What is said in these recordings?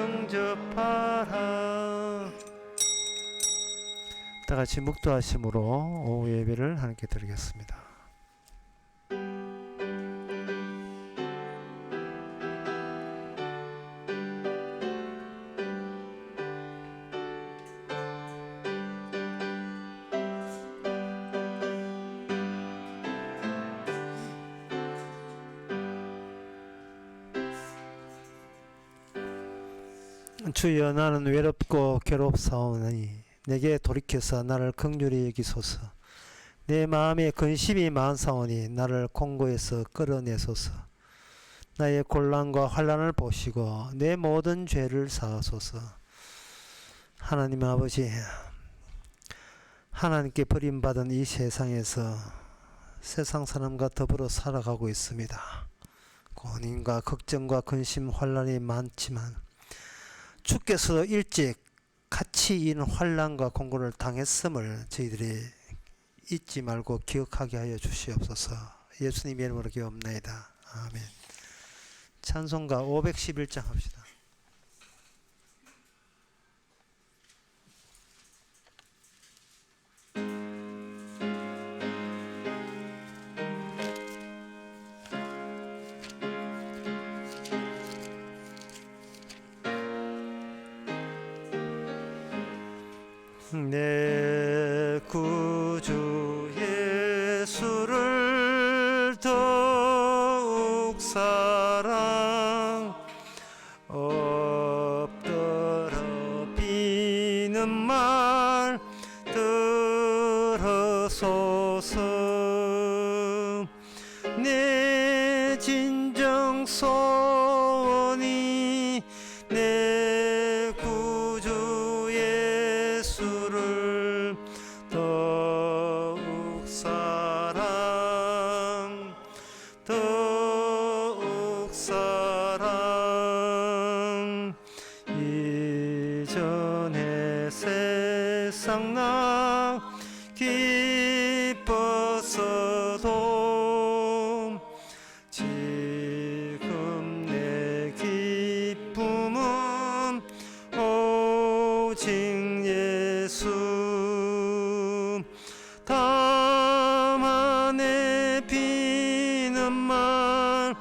영접하라. 다 같이 묵도하심으로 오후 예배를 하나님께 드리겠습니다. 주여, 나는 외롭고 괴롭사오니 내게 돌이켜서 나를 긍휼히 여기소서. 내 마음에 근심이 많사오니 나를 공고에서 끌어내소서. 나의 곤란과 환난을 보시고 내 모든 죄를 사하소서. 하나님 아버지, 하나님께 버림받은 이 세상에서 세상 사람과 더불어 살아가고 있습니다. 고민과 걱정과 근심, 환난이 많지만 주께서 일찍 같이 이 환난과 공고를 당했음을 저희들이 잊지 말고 기억하게 하여 주시옵소서. 예수님의 이름으로 기도합나이다. 아멘. 찬송가 511장 합시다. 내 구주 예수를 더욱 사랑 엎드려 비는 말 들어소서. 내 진정 소원이 내 구주 예수를 더욱 사랑 더욱 사랑. 이전에 세상 나 기뻤어도 지금 내 기쁨은 오직 예수. 다만 내 비는 말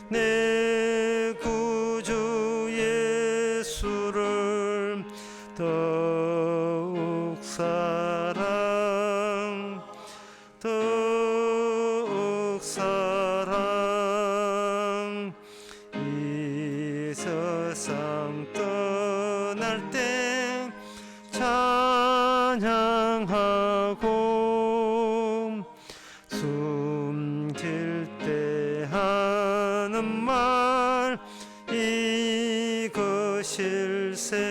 내 구주 예수를 더욱 사랑 더욱 사랑. 이 세상 떠날 때 찬양하고 숨길 때 하는 말 이것일세.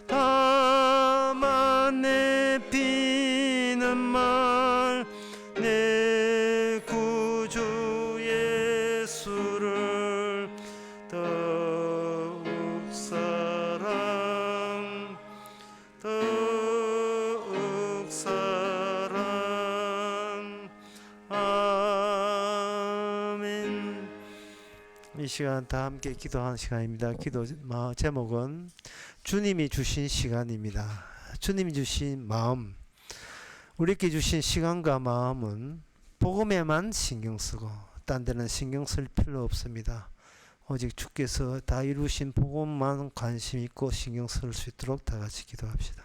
다만 내 비는 말 내 구주 예수를 더욱 사랑 더욱 사랑. 아멘. 이 시간 다 함께 기도하는 시간입니다. 기도 제목은 주님이 주신 시간입니다. 주님이 주신 마음, 우리께 주신 시간과 마음은 복음에만 신경 쓰고 딴 데는 신경 쓸 필요 없습니다. 오직 주께서 다 이루신 복음만 관심 있고 신경 쓸 수 있도록 다 같이 기도합시다.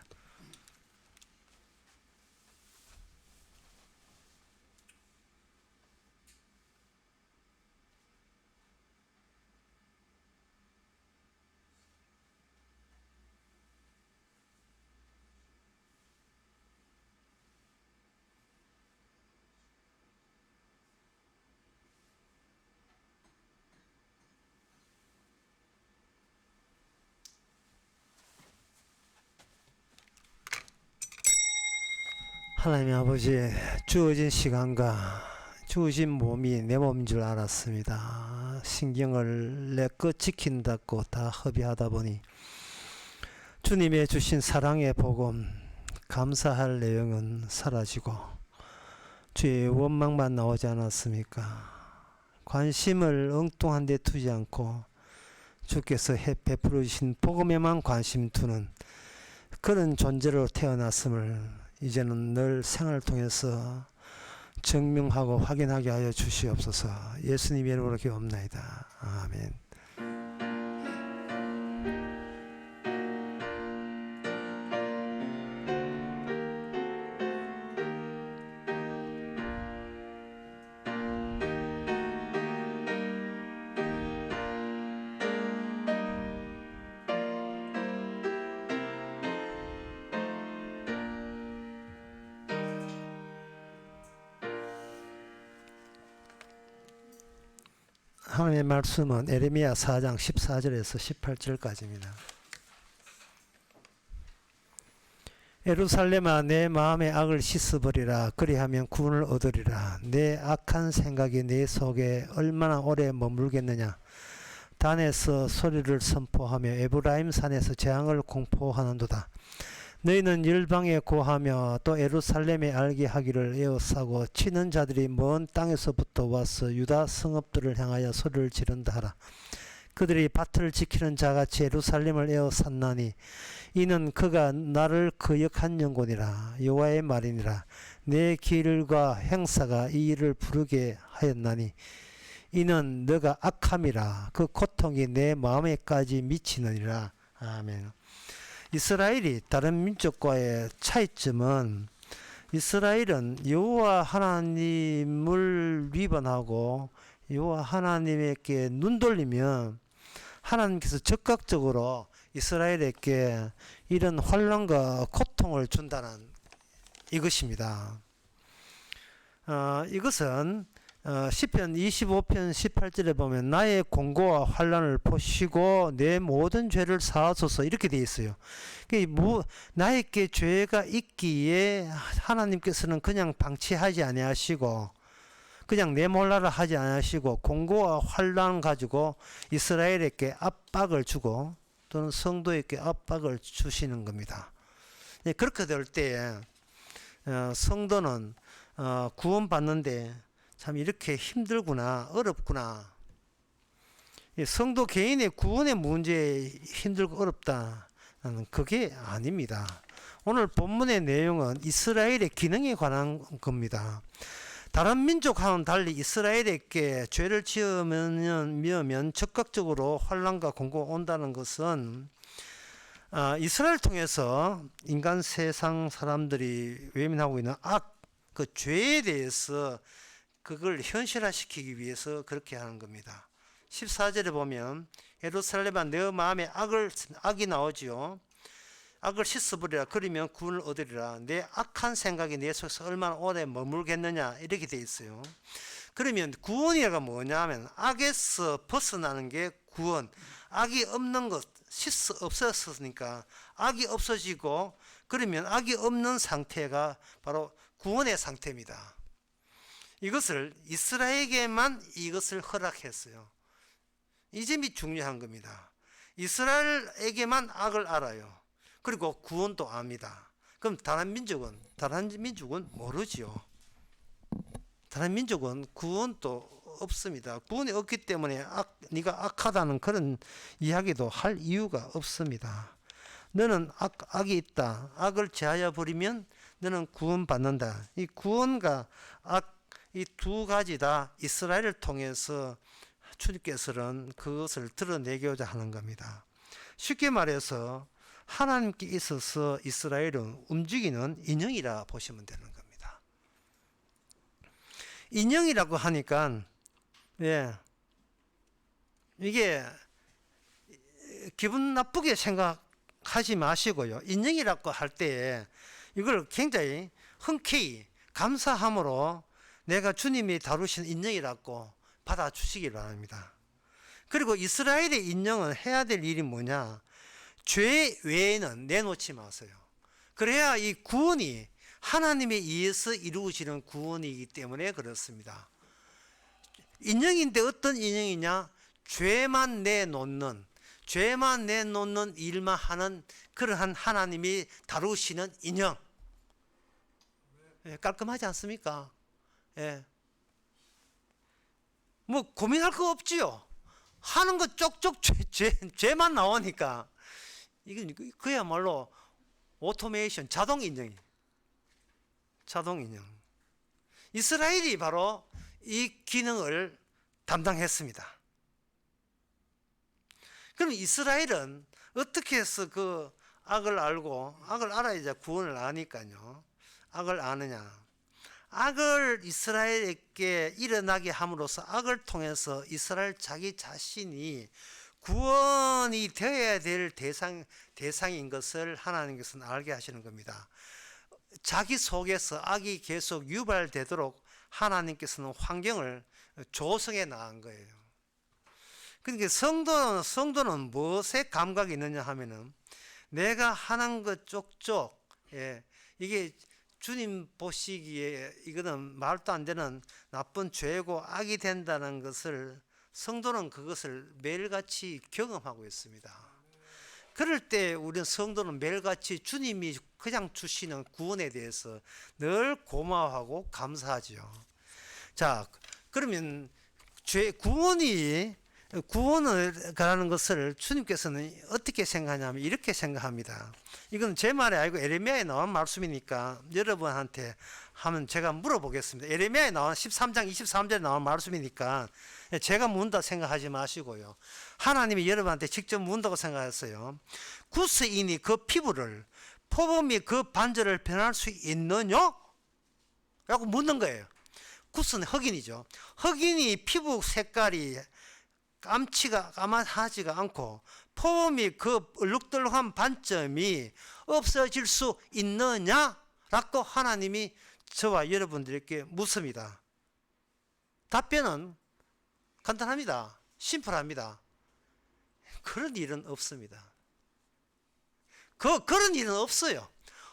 하나님 아버지, 주어진 시간과 주어진 몸이 내 몸인 줄 알았습니다. 신경을 내 것 지킨다고 다 허비하다 보니 주님의 주신 사랑의 복음, 감사할 내용은 사라지고 주의 원망만 나오지 않았습니까? 관심을 엉뚱한 데 두지 않고 주께서 베풀어 주신 복음에만 관심 두는 그런 존재로 태어났음을 이제는 늘 생활을 통해서 증명하고 확인하게 하여 주시옵소서. 예수님 이름으로 기도합나이다. 아멘. 하나님의 말씀은 에레미야 4장 14절에서 18절까지입니다. 예루살렘아 내 마음의 악을 씻어버리라. 그리하면 구원을 얻으리라. 내 악한 생각이 내 속에 얼마나 오래 머물겠느냐. 단에서 소리를 선포하며 에브라임 산에서 재앙을 공포하는도다. 너희는 열방에 고하며 또 예루살렘에 알게 하기를 에워싸고 치는 자들이 먼 땅에서부터 와서 유다 성읍들을 향하여 소리를 지른다 하라. 그들이 밭을 지키는 자같이 예루살렘을 에워쌌나니 이는 그가 나를 거역한 영혼이라. 여호와의 말이니라. 내 길과 행사가 이 일을 부르게 하였나니 이는 너가 악함이라. 그 고통이 내 마음에까지 미치느니라. 아멘. 이스라엘이 다른 민족과의 차이점은 이스라엘은 여호와 하나님을 위반하고 여호와 하나님에게 눈 돌리면 하나님께서 적극적으로 이스라엘에게 이런 환난과 고통을 준다는 이것입니다. 이것은 시편 25편 18절에 보면 나의 공고와 환난을 보시고 내 모든 죄를 사하소서 이렇게 되어 있어요. 나에게 죄가 있기에 하나님께서는 그냥 방치하지 아니하시고 그냥 내몰라라 하지 아니하시고 공고와 환난 가지고 이스라엘에게 압박을 주고 또는 성도에게 압박을 주시는 겁니다. 그렇게 될 때에 성도는 구원받는데 참 이렇게 힘들구나, 어렵구나. 성도 개인의 구원의 문제에 힘들고 어렵다는 그게 아닙니다. 오늘 본문의 내용은 이스라엘의 기능에 관한 겁니다. 다른 민족과는 달리 이스라엘에게 죄를 지으면 적극적으로 환난과 공고가 온다는 것은 이스라엘을 통해서 인간 세상 사람들이 외면하고 있는 그 죄에 대해서 그걸 현실화시키기 위해서 그렇게 하는 겁니다. 14절에 보면 예루살렘아 내 마음에 악이 나오지요. 악을 씻어버리라. 그러면 구원을 얻으리라. 내 악한 생각이 내 속에서 얼마나 오래 머물겠느냐 이렇게 돼 있어요. 그러면 구원이라가 뭐냐 하면 악에서 벗어나는 게 구원. 악이 없는 것 없어졌으니까 악이 없어지고 그러면 악이 없는 상태가 바로 구원의 상태입니다. 이것을 이스라엘에게만 이것을 허락했어요. 이 점이 중요한 겁니다. 이스라엘에게만 악을 알아요. 그리고 구원도 압니다. 그럼 다른 민족은 모르지요. 다른 민족은 구원도 없습니다. 구원이 없기 때문에 네가 악하다는 그런 이야기도 할 이유가 없습니다. 너는 악이 있다. 악을 제하여 버리면 너는 구원받는다. 이 구원과 악 이 두 가지 다 이스라엘을 통해서 주님께서는 그것을 드러내고자 하는 겁니다. 쉽게 말해서 하나님께 있어서 이스라엘은 움직이는 인형이라 보시면 되는 겁니다. 인형이라고 하니까 이게 기분 나쁘게 생각하지 마시고요. 인형이라고 할 때에 이걸 굉장히 흔쾌히 감사함으로 내가 주님이 다루신 인형이라고 받아주시기 바랍니다. 그리고 이스라엘의 인형은 해야 될 일이 뭐냐? 죄 외에는 내놓지 마세요. 그래야 이 구원이 하나님에 의해서 이루어지는 구원이기 때문에 그렇습니다. 인형인데 어떤 인형이냐? 죄만 내놓는 일만 하는 그러한 하나님이 다루시는 인형. 깔끔하지 않습니까? 뭐 고민할 거 없지요. 하는 거 쪽쪽 죄만 나오니까 이건 그야말로 오토메이션, 자동 인정. 이스라엘이 바로 이 기능을 담당했습니다. 그럼 이스라엘은 어떻게 해서 그 악을 알고, 악을 알아야 구원을 아니까요. 악을 아느냐. 악을 이스라엘에게 일어나게 함으로써 악을 통해서 이스라엘 자기 자신이 구원이 되어야 될 대상인 것을 하나님께서는 알게 하시는 겁니다. 자기 속에서 악이 계속 유발되도록 하나님께서는 환경을 조성해 나간 거예요. 그러니까 성도는 무엇에 감각이 있느냐 하면은 내가 하는 것 쪽쪽, 이게 주님 보시기에 이거는 말도 안 되는 나쁜 죄고 악이 된다는 것을 성도는 그것을 매일같이 경험하고 있습니다. 그럴 때 우리는 성도는 매일같이 주님이 그냥 주시는 구원에 대해서 늘 고마워하고 감사하죠. 자, 그러면 구원을 가라는 것을 주님께서는 어떻게 생각하냐면 이렇게 생각합니다. 이건 제 말이 아니고 에레미야에 나온 말씀이니까 여러분한테 하면 제가 물어보겠습니다. 에레미야에 나온 13장 23절에 나온 말씀이니까 제가 묻는다 생각하지 마시고요. 하나님이 여러분한테 직접 묻는다고 생각했어요. 구스인이 그 피부를, 포범이 그 반절을 변할 수 있느냐? 라고 묻는 거예요. 구스는 흑인이죠. 흑인이 피부 색깔이 까마하지가 않고 포범이 그 얼룩덜룩한 반점이 없어질 수 있느냐? 라고 하나님이 저와 여러분들에게 묻습니다. 답변은 간단합니다. 심플합니다. 그런 일은 없습니다. 그런 일은 없어요.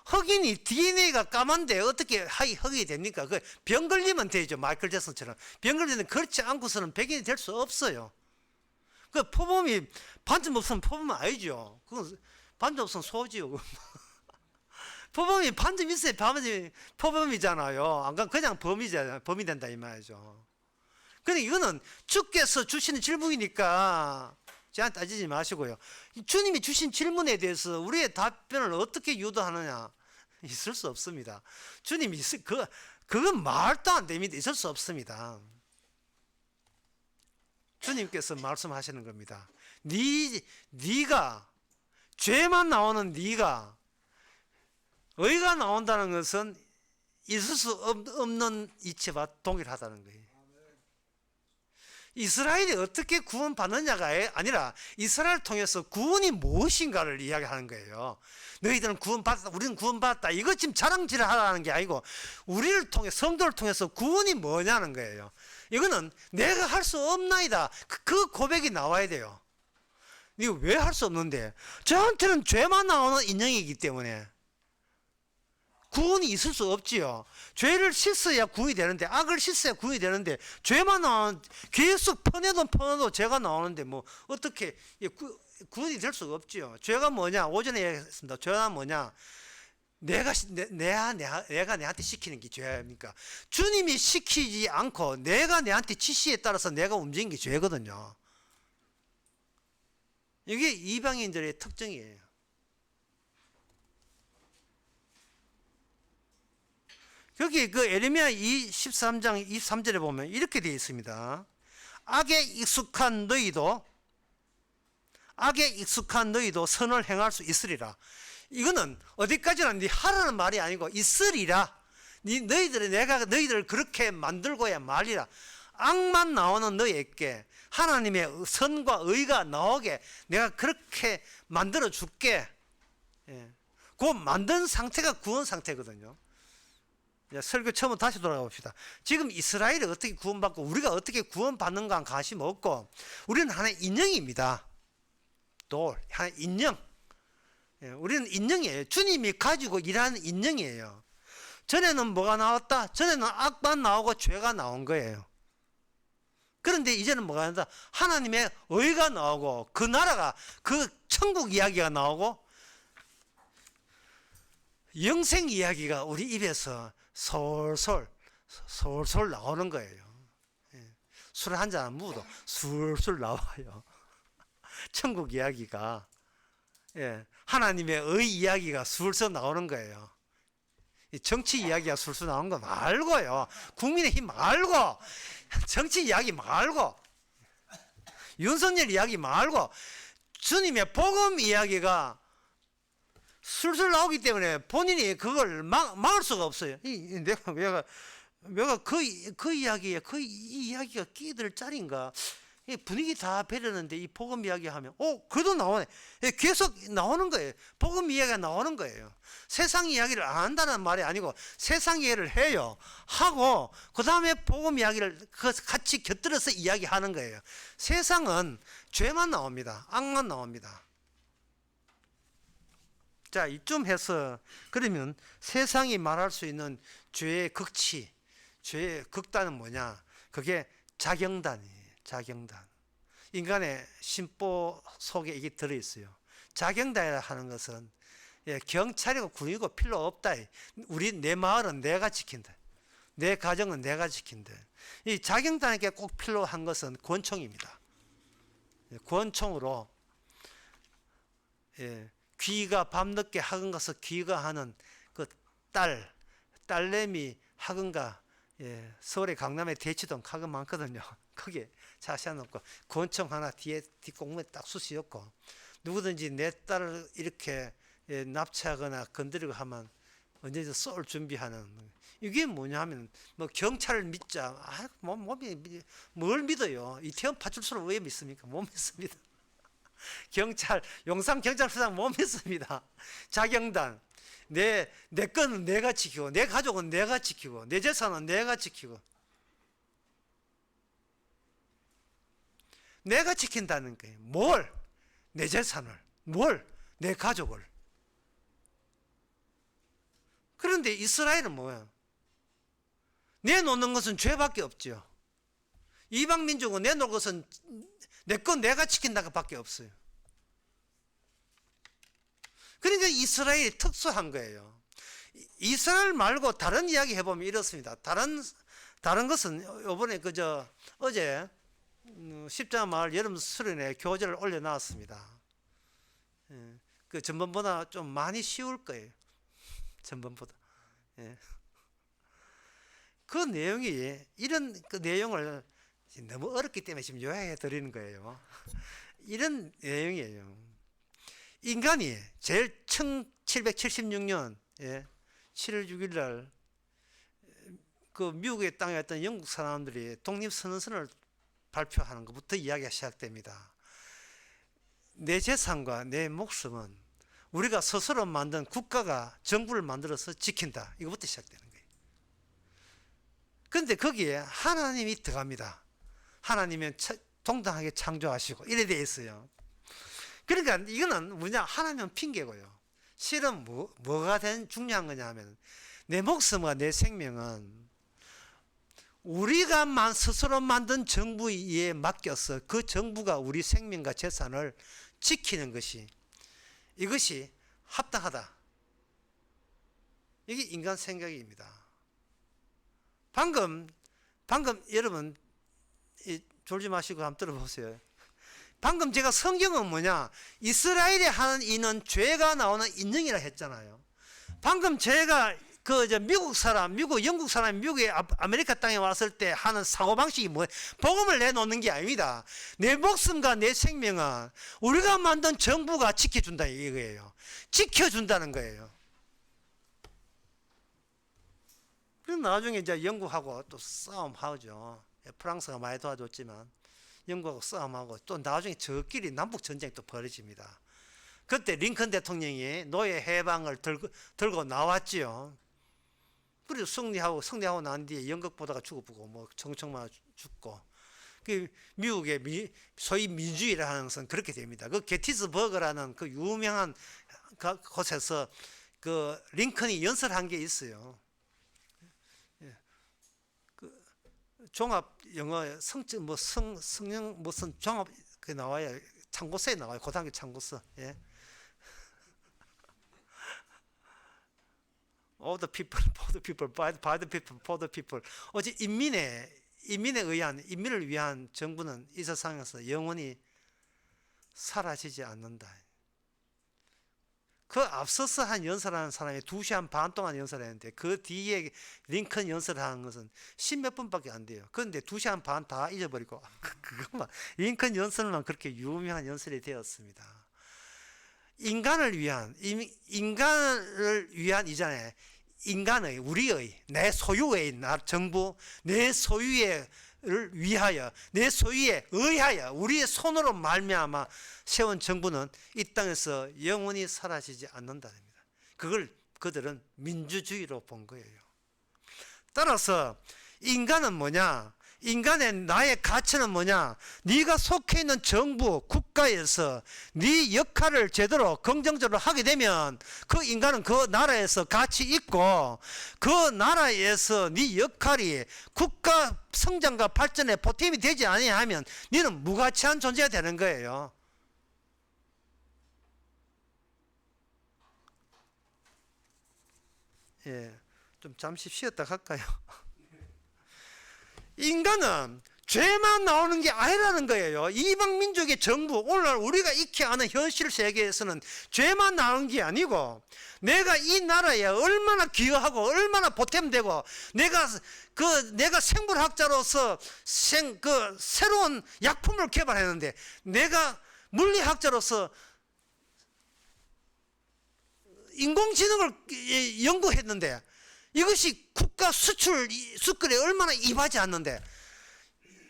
흑인이 DNA가 까만데 어떻게 흑인이 됩니까? 병 걸리면 되죠. 마이클 잭슨처럼. 병 걸리면 그렇지 않고서는 백인이 될 수 없어요. 포범이 반점 없으면 포범은 아니죠. 그건 반점 없으면 소지요. 포범이 반점 있어야 포범이잖아요. 안 그러면 그냥 범이 된다 이 말이죠. 근데 이거는 주께서 주시는 질문이니까 저한테 따지지 마시고요. 주님이 주신 질문에 대해서 우리의 답변을 어떻게 유도하느냐 있을 수 없습니다. 주님이 그건 말도 안 됩니다. 있을 수 없습니다. 주님께서 말씀하시는 겁니다. 네가 죄만 나오는 네가 의가 나온다는 것은 있을 수 없는 이치와 동일하다는 거예요. 이스라엘이 어떻게 구원받느냐가 아니라 이스라엘을 통해서 구원이 무엇인가를 이야기하는 거예요. 너희들은 구원받았다, 우리는 구원받았다. 이거 지금 자랑질을 하라는 게 아니고 우리를 통해 성도를 통해서 구원이 뭐냐는 거예요. 이거는 내가 할 수 없나이다. 그 고백이 나와야 돼요. 이거 왜 할 수 없는데? 저한테는 죄만 나오는 인형이기 때문에 구원이 있을 수 없지요. 죄를 씻어야 구원이 되는데, 악을 씻어야 구원이 되는데, 죄만 나오는, 계속 퍼내도 죄가 나오는데, 뭐, 어떻게, 구원이 될 수가 없지요. 죄가 뭐냐? 오전에 얘기했습니다. 죄가 뭐냐? 내가 내한테 시키는 게 죄입니까? 주님이 시키지 않고, 내가 내한테 지시에 따라서 내가 움직이는 게 죄거든요. 이게 이방인들의 특징이에요. 여기 에레미야 13장 23절에 보면 이렇게 되어 있습니다. 악에 익숙한 너희도 선을 행할 수 있으리라. 이거는 어디까지나 네 하라는 말이 아니고 있으리라. 내가 너희들을 그렇게 만들고야 말이라. 악만 나오는 너희에게 하나님의 선과 의가 나오게 내가 그렇게 만들어 줄게. 그 만든 상태가 구원 상태거든요. 설교 처음부터 다시 돌아가 봅시다. 지금 이스라엘이 어떻게 구원받고 우리가 어떻게 구원받는가 관심 없고 우리는 하나의 인형입니다. 하나의 인형. 우리는 인형이에요. 주님이 가지고 일하는 인형이에요. 전에는 뭐가 나왔다? 전에는 악만 나오고 죄가 나온 거예요. 그런데 이제는 뭐가 나온다? 하나님의 의가 나오고 그 나라가 그 천국 이야기가 나오고 영생 이야기가 우리 입에서 솔솔 나오는 거예요. 술 한 잔 묻어도 술술 나와요. 천국 이야기가, 예, 하나님의 의 이야기가 술술 나오는 거예요. 정치 이야기가 술술 나오는 거 말고요. 국민의힘 말고, 정치 이야기 말고, 윤석열 이야기 말고, 주님의 복음 이야기가 술술 나오기 때문에 본인이 그걸 막을 수가 없어요. 내가 그 이야기에 이 이야기가 끼들 짤인가? 이 분위기 다 배려는데 이 복음 이야기 하면 그래도 나오네. 계속 나오는 거예요. 복음 이야기가 나오는 거예요. 세상 이야기를 안 한다는 말이 아니고 세상 이야기를 해요. 하고 그 다음에 복음 이야기를 같이 곁들여서 이야기하는 거예요. 세상은 죄만 나옵니다. 악만 나옵니다. 자, 이쯤 해서 그러면 세상이 말할 수 있는 죄의 극치, 죄의 극단은 뭐냐? 그게 자경단이에요. 자경단. 인간의 심보 속에 이게 들어있어요. 자경단이라 하는 것은 경찰이고 군이고 필요 없다. 내 마을은 내가 지킨다. 내 가정은 내가 지킨다. 이 자경단에게 꼭 필요한 것은 권총입니다. 권총으로 귀가 밤늦게 학원 가서 귀가하는 그 딸내미 학원가, 서울의 강남에 대치동 학원 많거든요. 거기에 자세해놓고 권총 하나 뒤에 뒷공무에 딱 쑤시었고 누구든지 내 딸을 이렇게 납치하거나 건드리고 하면 언제든 쏠 준비하는. 이게 뭐냐면 뭐 경찰을 믿자. 몸이 뭘 믿어요? 이태원 파출소를 왜 믿습니까? 못 믿습니다. 경찰, 용산 경찰서장 못 믿습니다. 자경단. 내 거는 내가 지키고, 내 가족은 내가 지키고, 내 재산은 내가 지키고. 내가 지킨다는 거예요. 뭘? 내 재산을. 뭘? 내 가족을. 그런데 이스라엘은 뭐예요? 내놓는 것은 죄밖에 없죠. 이방 민족은 내놓을 것은 내 건 내가 지킨다가 밖에 없어요. 그러니까 이스라엘이 특수한 거예요. 이스라엘 말고 다른 이야기 해보면 이렇습니다. 다른 것은 이번에 어제 십자가 마을 여름 수련회 교재를 올려놨습니다. 그 전번보다 좀 많이 쉬울 거예요. 전번보다. 그 내용이 이런 그 내용을 너무 어렵기 때문에 지금 요약해 드리는 거예요. 이런 내용이에요. 인간이 제일 1776년 7월 6일 날 그 미국의 땅에 있던 영국 사람들이 독립선언서를 발표하는 것부터 이야기가 시작됩니다. 내 재산과 내 목숨은 우리가 스스로 만든 국가가 정부를 만들어서 지킨다. 이것부터 시작되는 거예요. 그런데 거기에 하나님이 들어갑니다. 하나님은 동등하게 창조하시고 이래 돼 있어요. 그러니까 이거는 뭐냐? 하나님은 핑계고요. 실은 뭐가 중요한 거냐 하면 내 목숨과 내 생명은 우리가 스스로 만든 정부에 맡겨서 그 정부가 우리 생명과 재산을 지키는 것이 이것이 합당하다. 이게 인간 생각입니다. 방금 여러분 졸지 마시고 한번 들어보세요. 방금 제가 성경은 뭐냐? 이스라엘에 하는 이는 죄가 나오는 인정이라 했잖아요. 방금 제가 미국 사람, 영국 사람, 미국의 아메리카 땅에 왔을 때 하는 사고방식이 뭐예요? 복음을 내놓는 게 아닙니다. 내 목숨과 내 생명은 우리가 만든 정부가 지켜준다 이거예요. 지켜준다는 거예요. 그럼 나중에 이제 영국하고 또 싸움하죠. 프랑스가 많이 도와줬지만 영국하고 싸움하고 또 나중에 저끼리 남북전쟁이 또 벌어집니다. 그때 링컨 대통령이 노예 해방을 들고 나왔지요. 그리고 승리하고 난 뒤에 영국보다가 죽어보고 뭐 정청만 죽고 그 미국의 소위 민주주의라는 것은 그렇게 됩니다. 그 게티즈버그라는 그 유명한 곳에서 그 링컨이 연설한 게 있어요. 그 종합 영어 성령 무슨 종합 그 나와요. 참고서에 나와요. 고등학교 참고서. All the people, for the people, by the people, for the people. 어제 인민의 인민을 위한 정부는 이 세상에서 영원히 사라지지 않는다. 그 앞서서 한 연설하는 사람이 2시간 반 동안 연설했는데 그 뒤에 링컨 연설하는 것은 10몇 분밖에 안 돼요. 그런데 2시간 반 다 잊어버리고 그것만 링컨 연설만 그렇게 유명한 연설이 되었습니다. 인간을 위한 이잖아요. 인간의, 우리의, 내 소유의 정부, 내 소유의 위하여, 내 소유에 의하여 우리의 손으로 말미암아 세운 정부는 이 땅에서 영원히 사라지지 않는다입니다. 그걸 그들은 민주주의로 본 거예요. 따라서 인간은 뭐냐? 인간의 나의 가치는 뭐냐? 네가 속해 있는 정부, 국가에서 네 역할을 제대로 긍정적으로 하게 되면 그 인간은 그 나라에서 가치 있고 그 나라에서 네 역할이 국가 성장과 발전에 보탬이 되지 아니하면 너는 무가치한 존재가 되는 거예요. 예, 좀 잠시 쉬었다 갈까요? 인간은 죄만 나오는 게 아니라는 거예요. 이방 민족의 정부, 오늘날 우리가 익히 아는 현실 세계에서는 죄만 나오는 게 아니고 내가 이 나라에 얼마나 기여하고 얼마나 보탬되고 내가 생물학자로서 새로운 약품을 개발했는데 내가 물리학자로서 인공지능을 연구했는데 이것이 국가 수출에 얼마나 입하지 않는데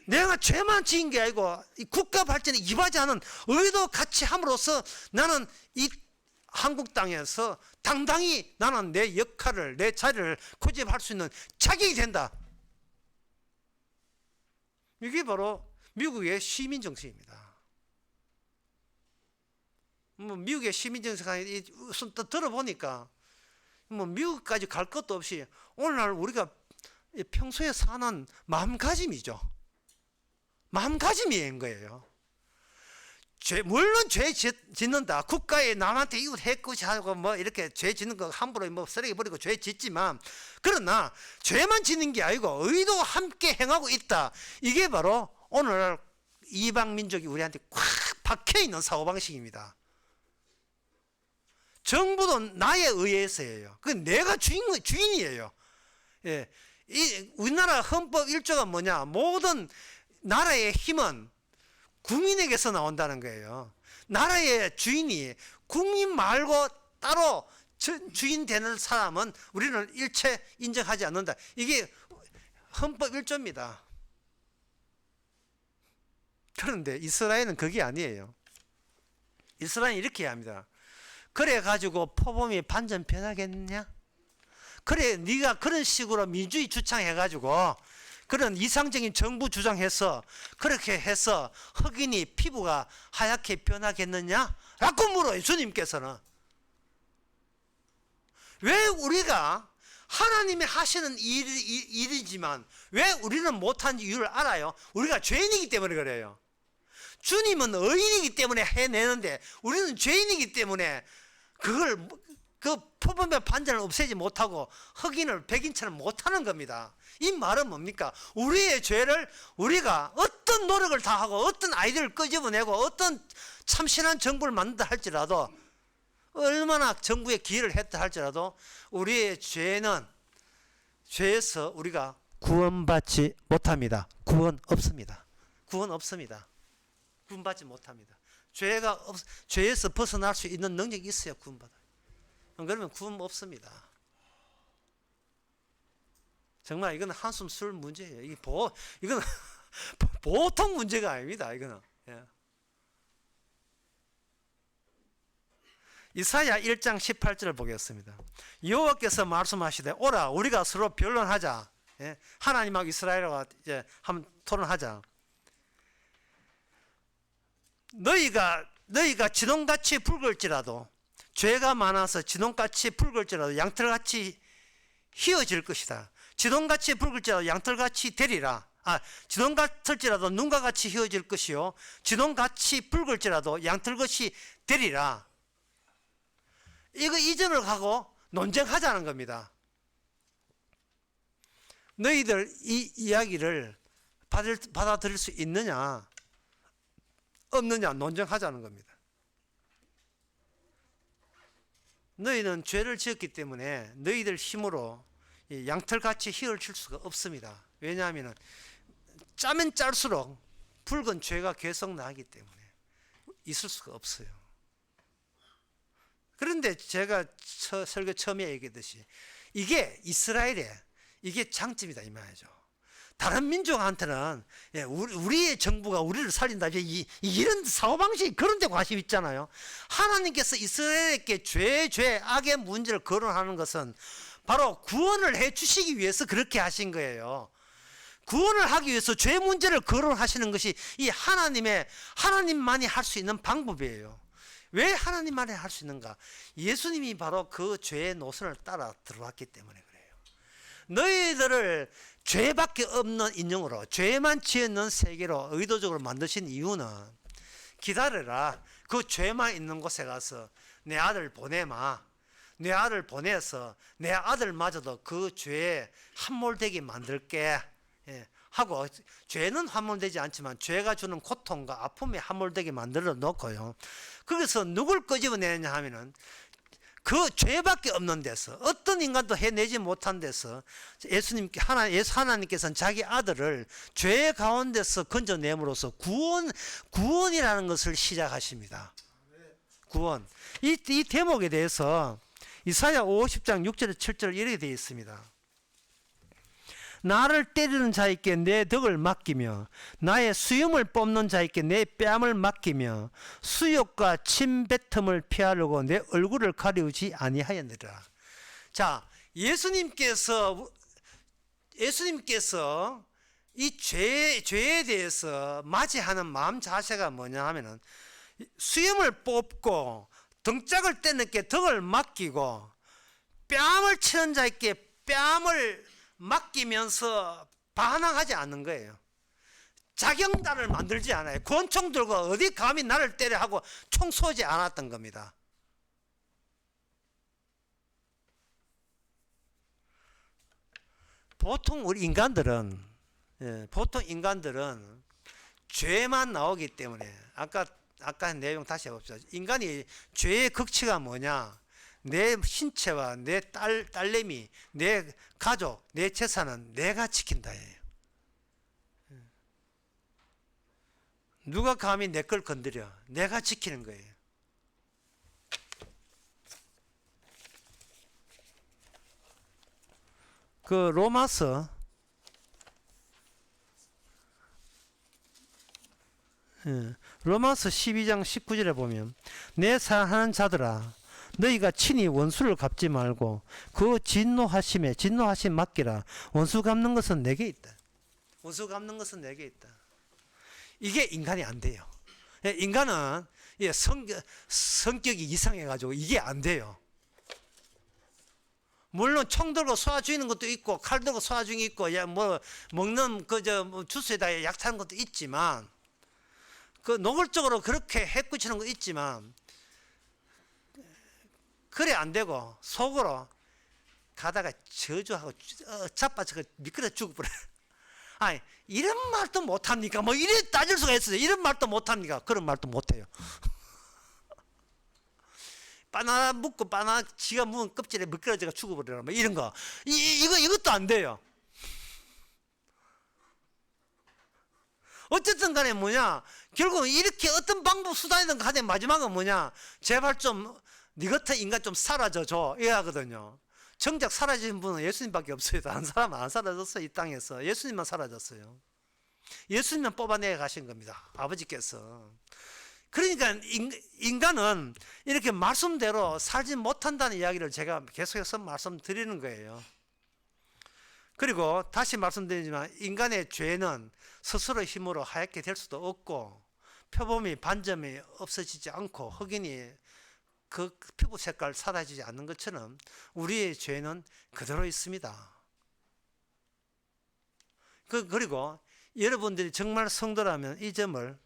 내가 죄만 지은 게 아니고 국가 발전에 입하지 않은 의도 같이 함으로써 나는 이 한국 땅에서 당당히 나는 내 역할을, 내 자리를 고집할 수 있는 자격이 된다. 이게 바로 미국의 시민 정신입니다. 미국의 시민 정신이 들어보니까 미국까지 갈 것도 없이 오늘날 우리가 평소에 사는 마음가짐이죠. 마음가짐인 거예요. 물론 죄 짓는다. 국가에 남한테 이웃 해코지하고 이렇게 죄 짓는 거 함부로 쓰레기 버리고 죄 짓지만 그러나 죄만 짓는 게 아니고 의도 함께 행하고 있다. 이게 바로 오늘 이방 민족이 우리한테 꽉 박혀 있는 사고방식입니다. 정부도 나에 의해서예요. 그 내가 주인이에요. 예. 우리나라 헌법 1조가 뭐냐? 모든 나라의 힘은 국민에게서 나온다는 거예요. 나라의 주인이 국민 말고 따로 주인 되는 사람은 우리는 일체 인정하지 않는다. 이게 헌법 1조입니다. 그런데 이스라엘은 그게 아니에요. 이스라엘은 이렇게 합니다. 그래 가지고 포범이 반전 변하겠냐? 그래 네가 그런 식으로 민주주의 주창해 가지고 그런 이상적인 정부 주장해서 그렇게 해서 흑인이 피부가 하얗게 변하겠느냐? 라고 물어요. 주님께서는. 왜 우리가 하나님이 하시는 일이지만 왜 우리는 못한 이유를 알아요? 우리가 죄인이기 때문에 그래요. 주님은 의인이기 때문에 해내는데 우리는 죄인이기 때문에 그 표범의 반전을 없애지 못하고 흑인을 백인처럼 못하는 겁니다. 이 말은 뭡니까? 우리의 죄를 우리가 어떤 노력을 다하고 어떤 아이디어를 끄집어내고 어떤 참신한 정부를 만든다 할지라도 얼마나 정부에 기여를 했다 할지라도 우리의 죄에서 우리가 구원받지 못합니다. 구원 없습니다. 구원받지 못합니다. 죄에서 벗어날 수 있는 능력이 있어야 구원받아요. 그러면 구원 없습니다. 정말 이건 한숨 쓸 문제예요. 이건 보통 문제가 아닙니다. 이거는. 예. 이사야 1장 18절을 보겠습니다. 여호와께서 말씀하시되 오라 우리가 서로 변론하자. 예. 하나님하고 이스라엘과 이제 한번 토론하자. 너희가 지동같이 붉을지라도 죄가 많아서 지동같이 붉을지라도 양털같이 휘어질 것이다. 지동같이 붉을지라도 양털같이 되리라. 지동같을지라도 눈과 같이 휘어질 것이요 지동같이 붉을지라도 양털같이 되리라. 이거 이전을 하고 논쟁하자는 겁니다. 너희들 이 이야기를 받아들일 수 있느냐 없느냐 논쟁하자는 겁니다. 너희는 죄를 지었기 때문에 너희들 힘으로 양털같이 휘어을 칠 수가 없습니다. 왜냐하면 짜면 짤수록 붉은 죄가 계속 나기 때문에 있을 수가 없어요. 그런데 제가 설교 처음에 얘기했듯이 이게 이스라엘의 이게 장점이다 이 말이죠. 다른 민족한테는 우리의 정부가 우리를 살린다 이런 사고방식이 그런 데 관심 있잖아요. 하나님께서 이스라엘에게 죄 악의 문제를 거론하는 것은 바로 구원을 해 주시기 위해서 그렇게 하신 거예요. 구원을 하기 위해서 죄 문제를 거론하시는 것이 이 하나님만이 할 수 있는 방법이에요. 왜 하나님만이 할 수 있는가? 예수님이 바로 그 죄의 노선을 따라 들어왔기 때문에 그래요. 너희들을 죄밖에 없는 인형으로 죄만 지었는 세계로 의도적으로 만드신 이유는 기다려라. 그 죄만 있는 곳에 가서 내 아들 보내마. 내 아들 보내서 내 아들마저도 그 죄에 함몰되게 만들게 하고, 죄는 함몰되지 않지만 죄가 주는 고통과 아픔에 함몰되게 만들어 놓고요. 그래서 누굴 끄집어내냐 하면은 그 죄밖에 없는 데서, 어떤 인간도 해내지 못한 데서 하나님께서는 자기 아들을 죄 가운데서 건져냄으로써 구원이라는 것을 시작하십니다. 구원. 이 대목에 대해서 이사야 50장 6절 7절 이렇게 되어 있습니다. 나를 때리는 자에게 내 덕을 맡기며 나의 수염을 뽑는 자에게 내 뺨을 맡기며 수욕과 침뱉음을 피하려고 내 얼굴을 가리우지 아니하였느니라. 자, 예수님께서 이 죄에 대해서 맞이하는 마음 자세가 뭐냐 하면은 수염을 뽑고 등짝을 떼는 게 덕을 맡기고 뺨을 치는 자에게 뺨을 맡기면서 반항하지 않는 거예요. 자경단을 만들지 않아요. 권총 들고 어디 감히 나를 때려 하고 총 쏘지 않았던 겁니다. 보통 우리 인간들은 죄만 나오기 때문에 아까 내용 다시 해봅시다. 인간이 죄의 극치가 뭐냐? 내 신체와 내 딸내미, 내 가족, 내 재산은 내가 지킨다예요. 누가 감히 내 걸 건드려? 내가 지키는 거예요. 그 로마서 12장 19절에 보면 내 사랑하는 자들아 너희가 친히 원수를 갚지 말고 그 진노하심 맡기라. 원수 갚는 것은 내게 있다. 원수 갚는 것은 내게 있다. 이게 인간이 안 돼요. 인간은 성격이 이상해가지고 이게 안 돼요. 물론 총 들고 쏴 죽이는 것도 있고 칼 들고 쏴 죽이는 있고 먹는 주스에다 약 타는 것도 있지만 노골적으로 그렇게 해꾸치는 것도 있지만 그래 안 되고 속으로 가다가 저주하고 자빠져 미끄러 죽어버려. 아니 이런 말도 못합니까? 뭐 이래 따질 수가 있어요. 이런 말도 못합니까? 그런 말도 못해요. 바나나 묻고 바나나 지가 묵은 껍질에 미끄러져가 죽어버리라 뭐 이런 거 이것도 안 돼요. 어쨌든 간에 결국 이렇게 어떤 방법 수단이든 간에 마지막은 제발 좀 네 같은 인간 좀 사라져줘 이래 하거든요. 정작 사라진 분은 예수님밖에 없어요. 다른 사람은 안 사라졌어요. 이 땅에서 예수님만 사라졌어요. 예수님만 뽑아내 가신 겁니다. 아버지께서. 그러니까 인간은 이렇게 말씀대로 살지 못한다는 이야기를 제가 계속해서 말씀드리는 거예요. 그리고 다시 말씀드리지만 인간의 죄는 스스로 힘으로 하얗게 될 수도 없고 표범이 반점이 없어지지 않고 흑인이 그 피부 색깔 사라지지 않는 것처럼 우리의 죄는 그대로 있습니다. 그리고 여러분들이 정말 성도라면 이 점을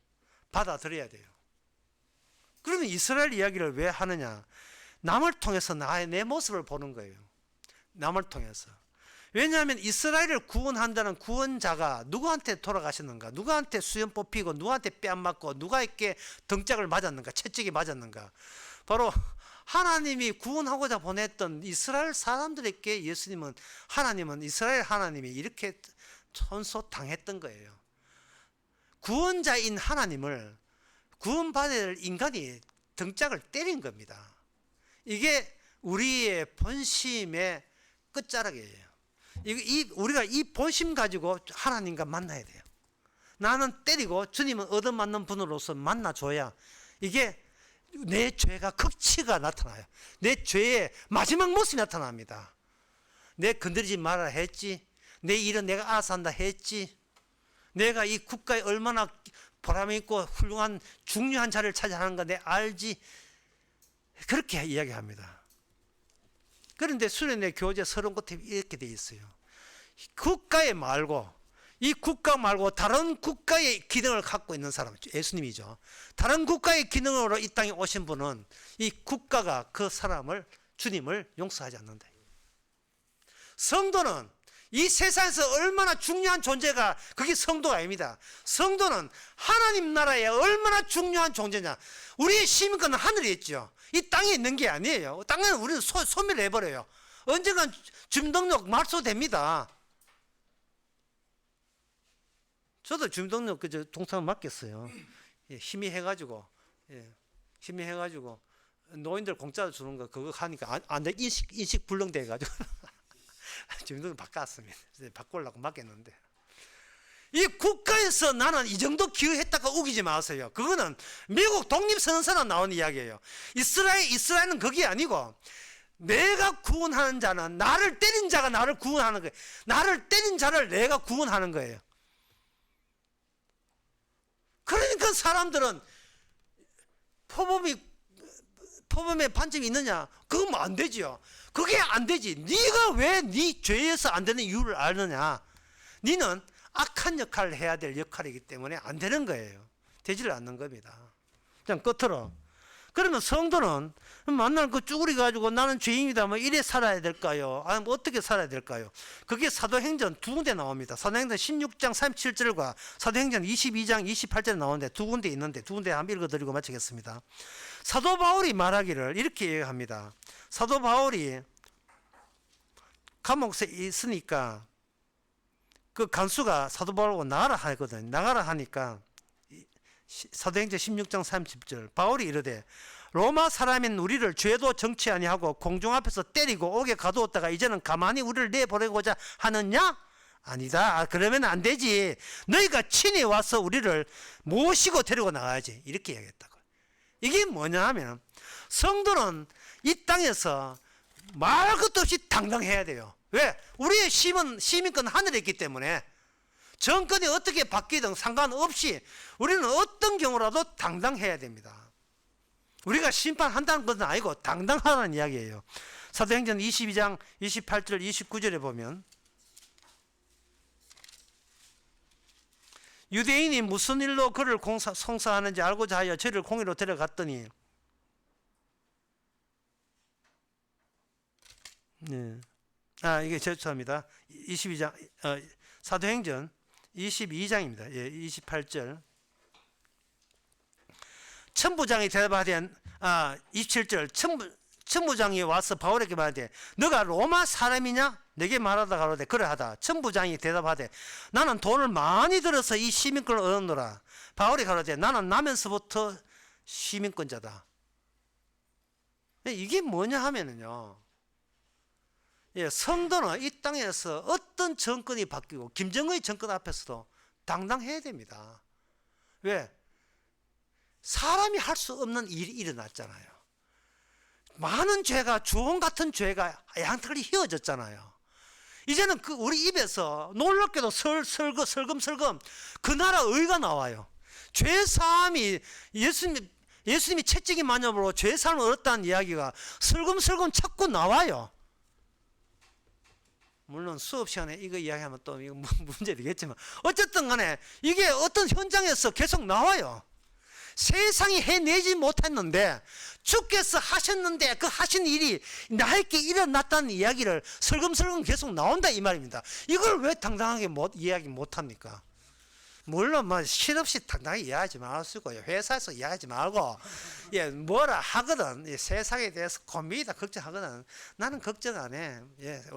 받아들여야 돼요. 그러면 이스라엘 이야기를 왜 하느냐? 남을 통해서 내 모습을 보는 거예요. 남을 통해서. 왜냐하면 이스라엘을 구원한다는 구원자가 누구한테 돌아가셨는가, 누구한테 수염 뽑히고 누구한테 뺨 맞고 누가에게 등짝을 맞았는가, 채찍이 맞았는가. 바로 하나님이 구원하고자 보냈던 이스라엘 사람들에게 하나님은 이스라엘 하나님이 이렇게 천소당했던 거예요. 구원자인 하나님을 구원받아야 될 인간이 등짝을 때린 겁니다. 이게 우리의 본심의 끝자락이에요. 우리가 이 본심 가지고 하나님과 만나야 돼요. 나는 때리고 주님은 얻어맞는 분으로서 만나줘야 이게 내 죄가 극치가 나타나요. 내 죄의 마지막 모습이 나타납니다. 내 건드리지 말아야 했지, 내 일은 내가 알아서 한다 했지, 내가 이 국가에 얼마나 보람있고 훌륭한 중요한 자리를 차지하는 거 내 알지, 그렇게 이야기합니다. 그런데 수련회 교재 서론 끝에 이렇게 되어 있어요. 국가에 말고, 이 국가 말고 다른 국가의 기능을 갖고 있는 사람, 예수님이죠. 다른 국가의 기능으로 이 땅에 오신 분은 이 국가가 그 사람을, 주님을 용서하지 않는다. 성도는 이 세상에서 얼마나 중요한 존재가, 그게 성도가 아닙니다. 성도는 하나님 나라에 얼마나 중요한 존재냐. 우리의 시민권은 하늘에 있죠. 이 땅에 있는 게 아니에요. 땅에는 우리는 소멸해버려요. 언젠간 주민등록 말소됩니다. 저도 주민등록 동상 맡겼어요. 힘이 해가지고 노인들 공짜로 주는 거 그거 하니까 안 돼. 인식 불능돼 가지고 주민등록 바꿨습니다. 바꾸려고 맡겼는데, 이 국가에서 나는 이 정도 기여했다가 우기지 마세요. 그거는 미국 독립선언서에 나온 이야기예요. 이스라엘은 그게 아니고, 내가 구원하는 자는, 나를 때린 자가 나를 구원하는 거예요. 나를 때린 자를 내가 구원하는 거예요. 그러니까 사람들은 포범에 반점이 있느냐? 그건 뭐 안 되지요. 그게 안 되지. 네가 왜 네 죄에서 안 되는 이유를 아느냐? 네는 악한 역할을 해야 될 역할이기 때문에 안 되는 거예요. 되지를 않는 겁니다. 그냥 끝으로. 그러면 성도는 만날 그 쭈구리 가지고 나는 죄인이다 뭐 이래 살아야 될까요? 아니면 뭐 어떻게 살아야 될까요? 그게 사도행전 두 군데 나옵니다. 사도행전 16장 37절과 사도행전 22장 28절에 나오는데 두 군데 있는데, 두 군데 한번 읽어드리고 마치겠습니다. 사도 바울이 말하기를 이렇게 얘기합니다. 사도 바울이 감옥에 있으니까 그 간수가 사도 바울하고 나가라 하거든. 나가라 하니까 사도행전 16장 30절 바울이 이르되, 로마 사람인 우리를 죄도 정치 아니하고 공중 앞에서 때리고 옥에 가두었다가 이제는 가만히 우리를 내보내고자 하느냐? 아니다. 그러면 안 되지. 너희가 친히 와서 우리를 모시고 데리고 나가야지. 이렇게 얘기했다고. 이게 뭐냐 하면, 성도는 이 땅에서 말 것도 없이 당당해야 돼요. 왜? 우리의 시민권은 하늘에 있기 때문에 정권이 어떻게 바뀌든 상관없이 우리는 어떤 경우라도 당당해야 됩니다. 우리가 심판한다는 것은 아니고 당당하다는 이야기예요. 사도행전 22장 28절 29절에 보면, 유대인이 무슨 일로 그를 송사하는지 알고자 하여 저를 공회로 데려갔더니, 이게 죄송합니다. 22장 사도행전 22장입니다. 28절. 천부장이 대답하되, 27절. 천부장이 와서 바울에게 말하되, 너가 로마 사람이냐? 내게 말하다 가로되 그러하다. 천부장이 대답하되, 나는 돈을 많이 들어서 이 시민권을 얻었노라. 바울이 가로되, 나는 나면서부터 시민권자다. 이게 뭐냐 하면은요, 성도는 이 땅에서 어떤 정권이 바뀌고 김정의 정권 앞에서도 당당해야 됩니다. 왜? 사람이 할 수 없는 일이 일어났잖아요. 많은 죄가, 주홍 같은 죄가 양털이 휘어졌잖아요. 이제는 우리 입에서 놀랍게도 설금설금 그 나라 의가 나와요. 죄사함이 예수님이 채찍이 마녀로 죄사함을 얻었다는 이야기가 설금설금 자꾸 나와요. 물론 수업 시간에 이거 이야기하면 또 이거 문제 되겠지만, 어쨌든 간에 이게 어떤 현장에서 계속 나와요. 세상이 해내지 못했는데 주께서 하셨는데 그 하신 일이 나에게 일어났다는 이야기를 슬금슬금 계속 나온다 이 말입니다. 이걸 왜 당당하게 이야기 못합니까? 물론 뭐 실없이 당당하게 이야기하지 말수고요. 회사에서 이야기하지 말고 뭐라 하거든. 세상에 대해서 고민이다 걱정하거든. 나는 걱정 안 해.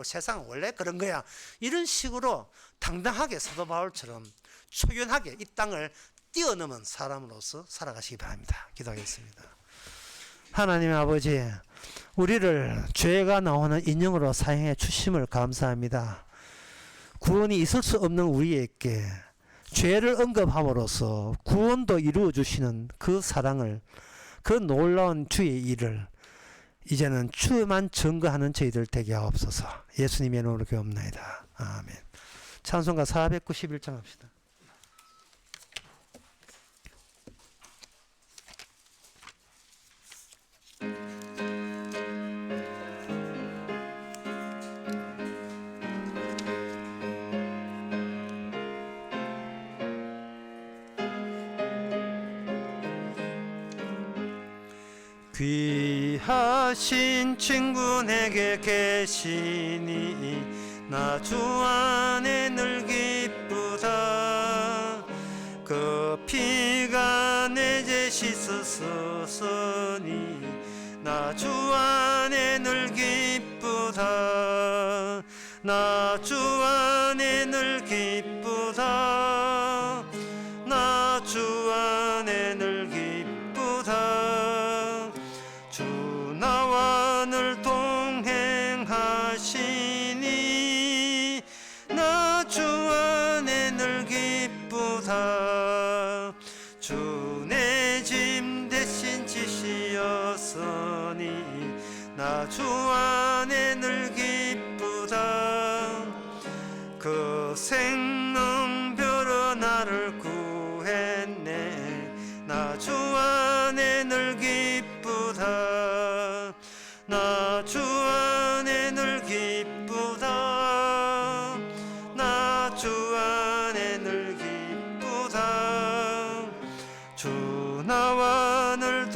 세상은 원래 그런 거야. 이런 식으로 당당하게 사도 바울처럼 초연하게 이 땅을 뛰어넘은 사람으로서 살아가시기 바랍니다. 기도하겠습니다. 하나님 아버지, 우리를 죄가 나오는 인형으로 사용해 주심을 감사합니다. 구원이 있을 수 없는 우리에게 죄를 언급함으로써 구원도 이루어 주시는 그 사랑을, 그 놀라운 주의 일을 이제는 주만 증거하는 저희들 되게 하옵소서. 예수님의 이름으로 기도합나이다. 아멘. 찬송가 491장 합시다. 귀하신 친구 내게 계시니 나 주 안에 늘 기쁘다. 그 피가 내 죄 씻었으니 나 주 안에 늘 기쁘다. 나 주 안에 늘 기쁘다. 나 주 안에 늘 기쁘다. 주 나와 늘 동행하시니 나 주 안에 늘 기쁘다. 주 내 짐 대신 지시었으니 나 주 안에 늘 기쁘다. 그 생명별로 나를 구했네. 나 주 안에 늘 기쁘다. 나 주 안에 늘 기쁘다. 나 주 안에 늘 기쁘다. 주 나와 늘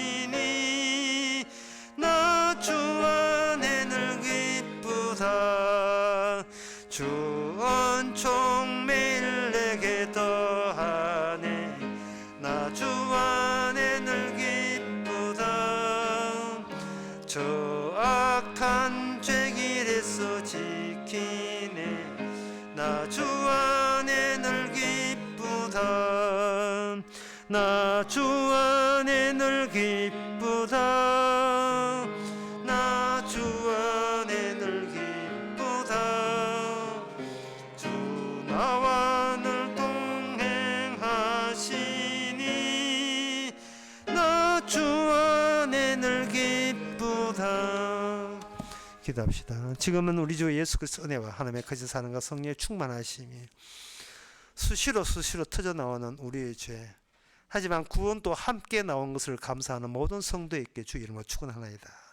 동행하시니 나 주 안에 늘 기쁘다. 주 은총 매일 내게 더하네. 나 주 안에 늘 기쁘다. 저 악한 죄길에서 지키네. 나 주 안에 늘 기쁘다. 나 주 안에 늘 기쁘다. 나 주 안에 늘 기쁘다. 주 나와 늘 동행하시니 나 주 안에 늘 기쁘다. 기도합시다. 지금은 우리 주 예수 그리스도 은혜와 하나님의 거짓 사랑과 성령의 충만하심이 수시로 터져 나오는 우리의 죄, 하지만 구원도 함께 나온 것을 감사하는 모든 성도에게 주 이름으로 축원하나이다.